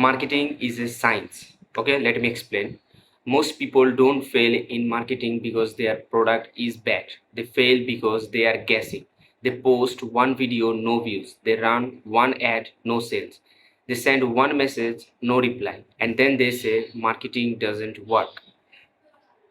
Marketing is a science. Okay, let me explain. Most people don't fail in marketing because their product is bad. They fail because they are guessing. They post one video, no views. They run one ad, no sales. They send one message, no reply, and then they say marketing doesn't work.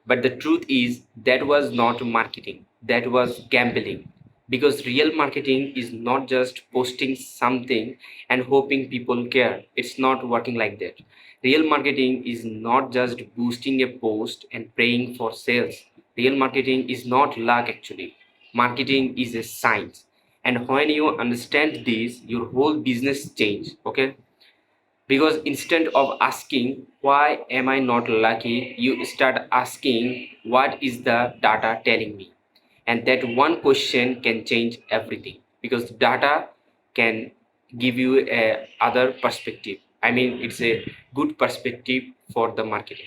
But the truth is, that was not marketing, that was gambling. Because real marketing is not just posting something and hoping people care. It's not working like that. Real marketing is not just boosting a post and praying for sales. Real marketing is not luck actually. Marketing is a science. And when you understand this, your whole business change. Okay, because instead of asking why am I not lucky, you start asking what is the data telling me. And that one question can change everything, because data can give you a other perspective. I mean, it's a good perspective for the marketing.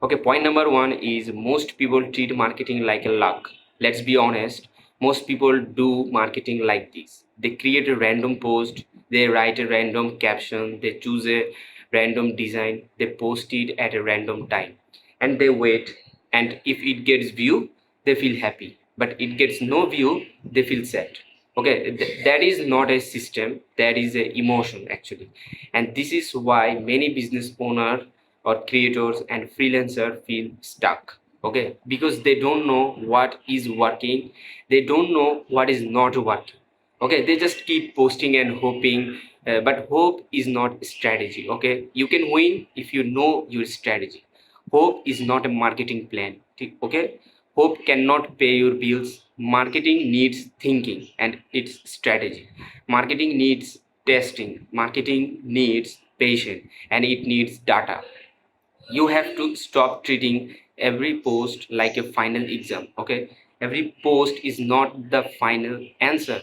Okay, point number one is most people treat marketing like a luck. Let's be honest. Most people do marketing like this. They create a random post, they write a random caption, they choose a random design, they post it at a random time, and they wait. And if it gets view, they feel happy. But it gets no view, they feel sad. Okay, that is not a system. That is a emotion actually, and this is why many business owners or creators and freelancers feel stuck. Okay, because they don't know what is working, they don't know what is not working. Okay, they just keep posting and hoping, but hope is not strategy. Okay, you can win if you know your strategy. Hope is not a marketing plan. Okay, hope cannot pay your bills. Marketing needs thinking and its strategy. Marketing needs testing. Marketing needs patience, and it needs data. You have to stop treating every post like a final exam. Okay, every post is not the final answer.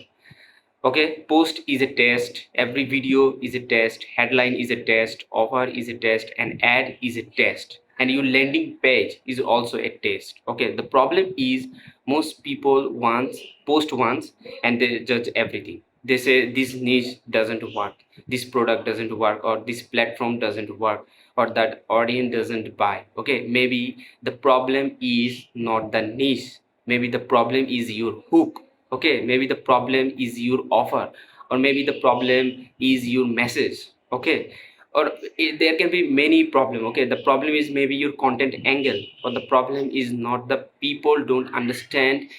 Okay, post is a test, every video is a test, headline is a test, offer is a test, and ad is a test, and your landing page is also a test. Okay, the problem is most people once post once and they judge everything. They say this niche doesn't work, this product doesn't work, or this platform doesn't work, or that audience doesn't buy. Okay, maybe the problem is not the niche, maybe the problem is your hook. Okay, maybe the problem is your offer, or maybe the problem is your message. Okay, or there can be many problem. Okay, the problem is maybe your content angle, or the problem is not the people don't understand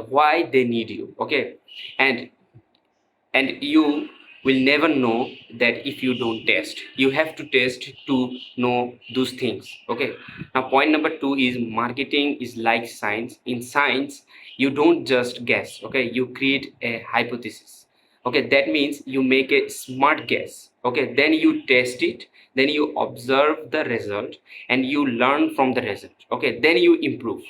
why they need you. Okay, and you will never know that if you don't test. You have to test to know those things. Okay, now point number two is marketing is like science. In science, you don't just guess. Okay, you create a hypothesis. Okay, that means you make a smart guess. Okay, then you test it, then you observe the result, and you learn from the result. Okay, then you improve.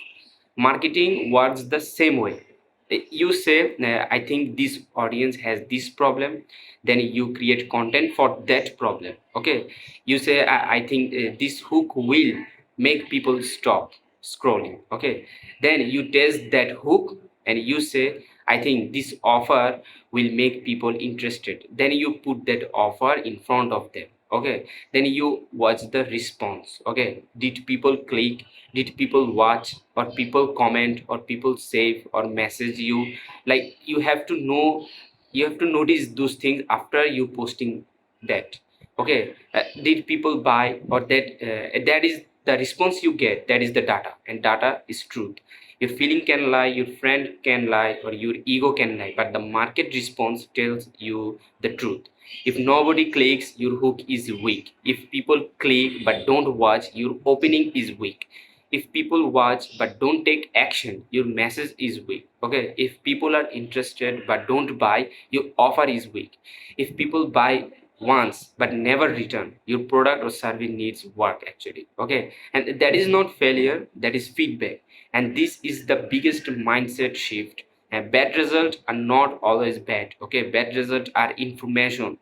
Marketing works the same way. You say, I think this audience has this problem, then you create content for that problem. Okay, you say, I think this hook will make people stop scrolling. Okay, then you test that hook and you say, I think this offer will make people interested, then you put that offer in front of them. Okay, then you watch the response. Okay, did people click, did people watch, or people comment, or people save or message you? Like, you have to know, you have to notice those things after you posting that. Okay, did people buy, or that that is the response you get. That is the data, and data is truth. Your feeling can lie, your friend can lie, or your ego can lie, but the market response tells you the truth. If nobody clicks, your hook is weak. If people click but don't watch, your opening is weak. If people watch but don't take action, your message is weak. Okay, if people are interested but don't buy, your offer is weak. If people buy once but never return, your product or service needs work actually. Okay, and that is not failure, that is feedback. And this is the biggest mindset shift. And bad results are not always bad. Okay, bad results are information.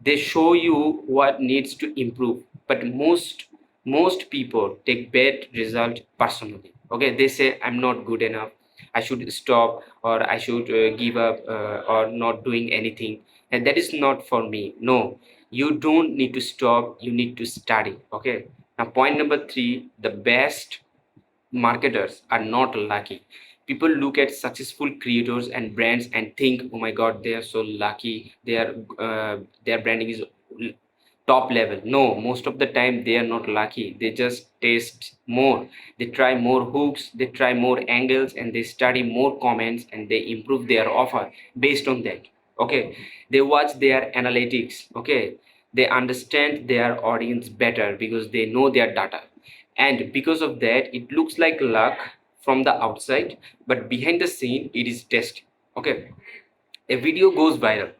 They show you what needs to improve. But most people take bad result personally. Okay, they say, I'm not good enough, I should stop, or I should give up, or not doing anything, and that is not for me. No, You don't need to stop, you need to study. Okay, now point number 3, the best marketers are not lucky. People look at successful creators and brands and think, oh my god, they are so lucky, their branding is top level. No, most of the time they are not lucky, they just taste more, they try more hooks, they try more angles, and they study more comments, and they improve their offer based on that. Okay, they watch their analytics. Okay, they understand their audience better because they know their data, and because of that it looks like luck from the outside, but behind the scene it is testing. Okay, a video goes viral.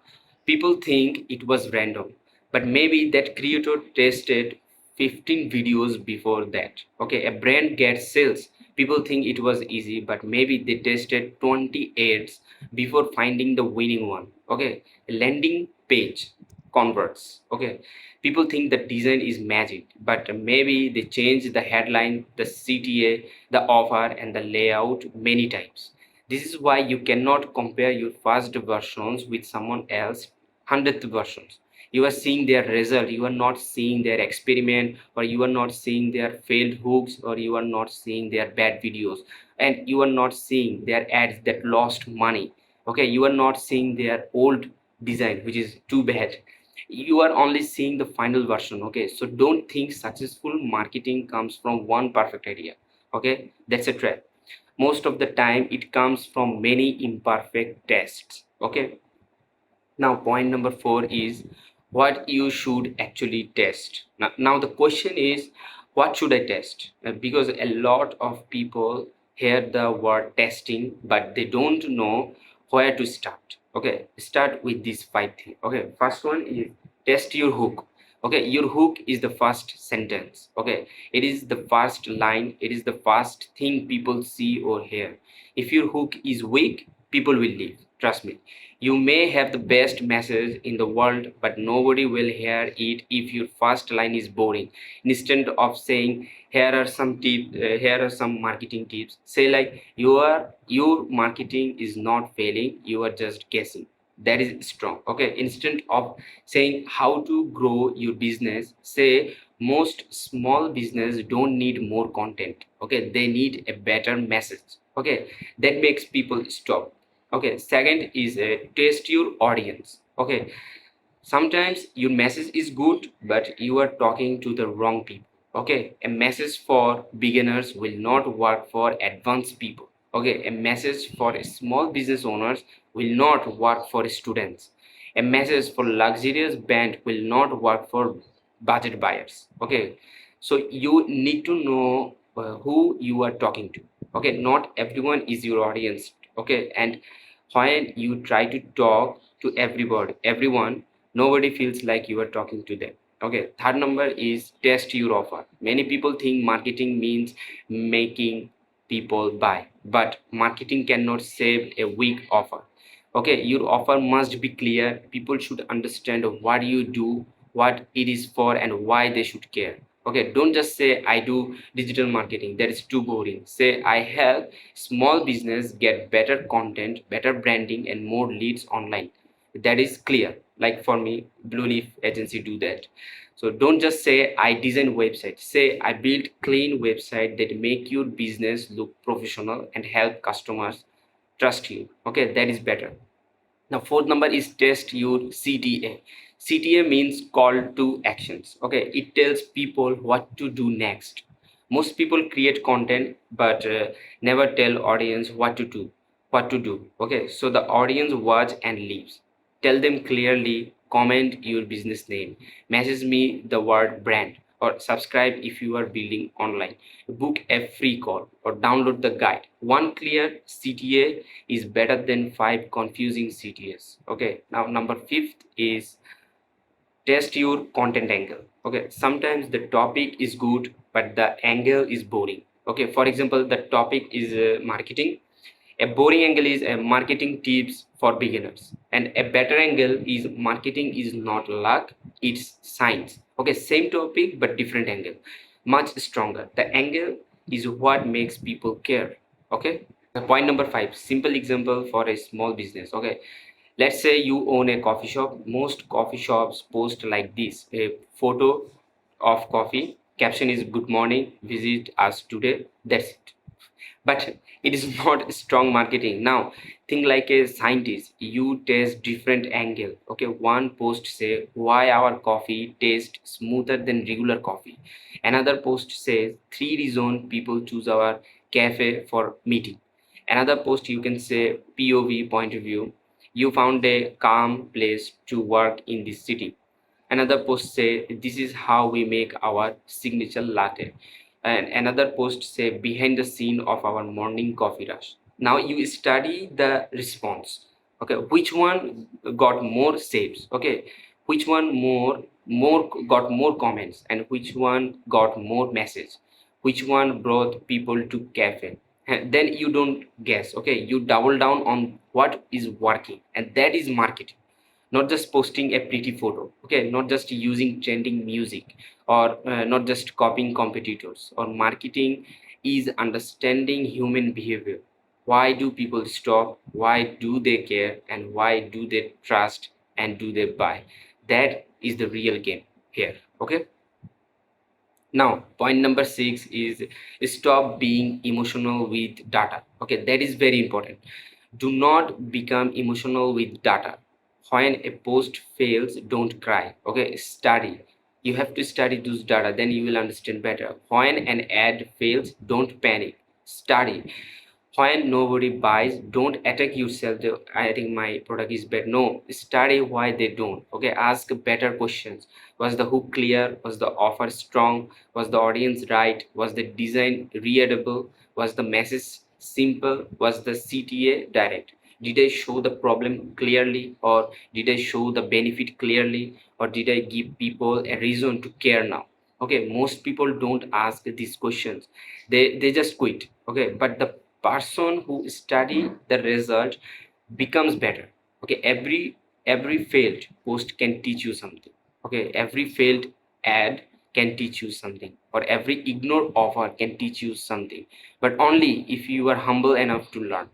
People think it was random, but maybe that creator tested 15 videos before that. Okay, a brand gets sales. People think it was easy, but maybe they tested 20 ads before finding the winning one. Okay, a landing page converts. Okay, people think the design is magic, but maybe they change the headline, the CTA, the offer, and the layout many times. This is why you cannot compare your first versions with someone else 100th versions. You are seeing their result, you are not seeing their experiment, or you are not seeing their failed hooks, or you are not seeing their bad videos, and you are not seeing their ads that lost money. Okay, you are not seeing their old design which is too bad. You are only seeing the final version. Okay, so don't think successful marketing comes from one perfect idea. Okay, that's a trap. Most of the time it comes from many imperfect tests. Okay, now point number 4 is what you should actually test. Now the question is, what should I test? Because a lot of people hear the word testing but they don't know where to start. Okay, start with these 5 things. Okay, first one is test your hook. Okay, your hook is the first sentence. Okay, it is the first line, it is the first thing people see or hear. If your hook is weak, people will leave, trust me. You may have the best message in the world, but nobody will hear it if your first line is boring. Instead of saying, "Here are some tips," here are some marketing tips. Say like, your marketing is not failing. You are just guessing. That is strong. Okay. Instead of saying how to grow your business, say most small business don't need more content. Okay, they need a better message. Okay, that makes people stop. Okay, second is test your audience. Okay, sometimes your message is good but you are talking to the wrong people. Okay, a message for beginners will not work for advanced people. Okay, a message for small business owners will not work for students. A message for luxurious band will not work for budget buyers. Okay, so you need to know who you are talking to. Okay, not everyone is your audience. Okay, and when you try to talk to everyone, nobody feels like you are talking to them. Okay, third number is test your offer. Many people think marketing means making people buy, but marketing cannot save a weak offer. Okay, your offer must be clear. People should understand what you do, what it is for, and why they should care. Okay, don't just say I do digital marketing, that is too boring. Say I help small business get better content, better branding, and more leads online. That is clear. Like for me, Blue Leaf agency do that. So don't just say I design website, say I build clean website that make your business look professional and help customers trust you. Okay, that is better. Now fourth number is test your CTA. CTA means call to actions. Okay, it tells people what to do next. Most people create content but never tell audience what to do. Okay, so the audience watch and leaves. Tell them clearly, comment your business name, message me the word brand, or subscribe if you are building online, book a free call, or download the guide. One clear CTA is better than 5 confusing CTS. Okay, now number fifth is test your content angle. Okay, sometimes the topic is good but the angle is boring. Okay, for example, the topic is marketing. A boring angle is a marketing tips for beginners, and a better angle is marketing is not luck, it's science. Okay, same topic but different angle, much stronger. The angle is what makes people care. Okay, point number 5, simple example for a small business. Okay, Let's say you own a coffee shop. Most coffee shops post like this: a photo of coffee, caption is good morning, visit us today. That's it. But it is not strong marketing. Now think like a scientist. You test different angle. Okay, one post say why our coffee tastes smoother than regular coffee. Another post says three reasons people choose our cafe for meeting. Another post you can say POV, point of view, you found a calm place to work in this city. Another post say this is how we make our signature latte. And another post say behind the scene of our morning coffee rush. Now you study the response. Okay, which one got more saves? Okay, which one more got more comments, and which one got more message, which one brought people to cafe. And then you don't guess. Okay, you double down on what is working, and that is marketing. Not just posting a pretty photo. Okay, not just using trending music, or not just copying competitors. Or marketing is understanding human behavior. Why do people stop? Why do they care? And why do they trust? And do they buy? That is the real game here. Okay, now point number 6 is stop being emotional with data. Okay, that is very important. Do not become emotional with data. When a post fails, don't cry. Okay, study. You have to study those data, then you will understand better. When an ad fails, don't panic. Study. When nobody buys, don't attack yourself. I think my product is bad. No, study why they don't. Okay, ask better questions. Was the hook clear? Was the offer strong? Was the audience right? Was the design readable? Was the message simple? Was the CTA direct? Did I show the problem clearly, or did I show the benefit clearly, or did I give people a reason to care now? Okay, most people don't ask these questions. They just quit. Okay, but the person who study the result becomes better. Okay, every failed post can teach you something. Okay, every failed ad can teach you something, or every ignored offer can teach you something, but only if you are humble enough to learn.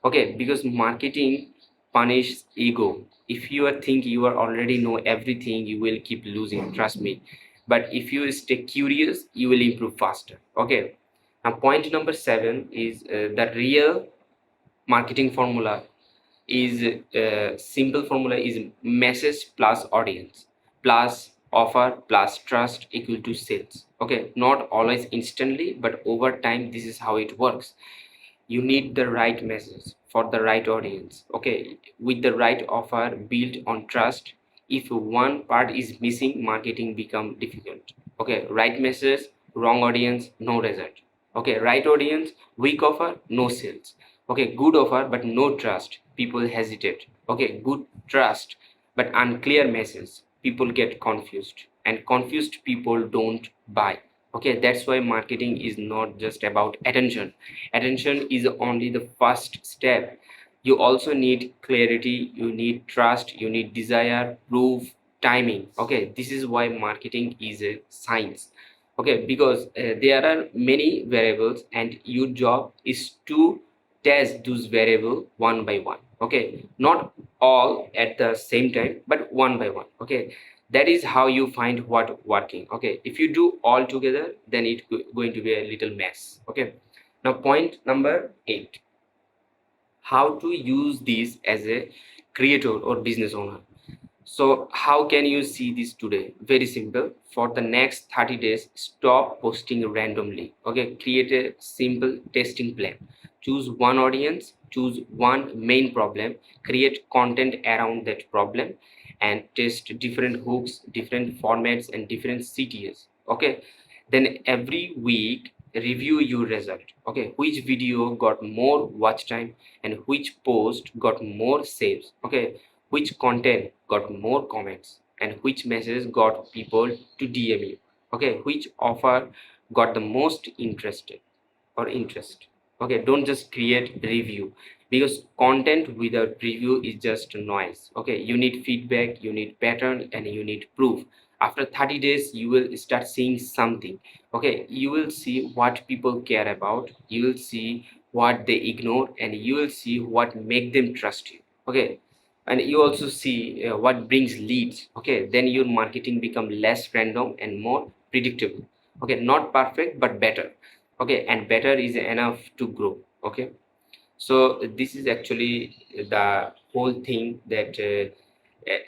Okay, because marketing punishes ego. If you are think you are already know everything, you will keep losing, trust me. But if you stay curious, you will improve faster. Okay, now point number 7 is the real marketing formula is simple formula is message plus audience plus offer plus trust equal to sales. Okay, not always instantly, but over time this is how it works. You need the right message for the right audience. Okay, with the right offer built on trust. If one part is missing, marketing become difficult. Okay, right message, wrong audience, no result. Okay, right audience, weak offer, no sales. Okay, good offer but no trust, people hesitate. Okay, good trust but unclear message, people get confused, and confused people don't buy. Okay, that's why marketing is not just about attention. Attention is only the first step. You also need clarity, you need trust, you need desire, proof, timing. Okay, this is why marketing is a science. Okay, because there are many variables, and your job is to test those variable one by one. Okay, not all at the same time, but one by one. Okay, that is how you find what working. Okay, if you do all together, then it going to be a little mess. Okay, now point number 8, how to use this as a creator or business owner. So how can you see this today? Very simple. For the next 30 days, stop posting randomly. Okay, create a simple testing plan. Choose one audience, choose one main problem, create content around that problem, and test different hooks, different formats, and different CTAs. Okay, then every week review your result. Okay, which video got more watch time, and which post got more saves. Okay, which content got more comments, and which message got people to DM you. Okay, which offer got the most interested or interest. Okay, don't just create review, because content without review is just noise. Okay, you need feedback, you need pattern, and you need proof. After 30 days you will start seeing something. Okay, you will see what people care about, you will see what they ignore, and you will see what make them trust you. Okay, and you also see what brings leads, okay, then your marketing become less random and more predictable. Okay, not perfect but better. Okay, and better is enough to grow. Okay, so this is actually the whole thing that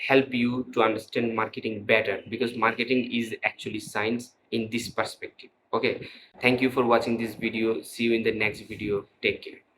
help you to understand marketing better, because marketing is actually science in this perspective. Okay, thank you for watching this video. See you in the next video. Take care.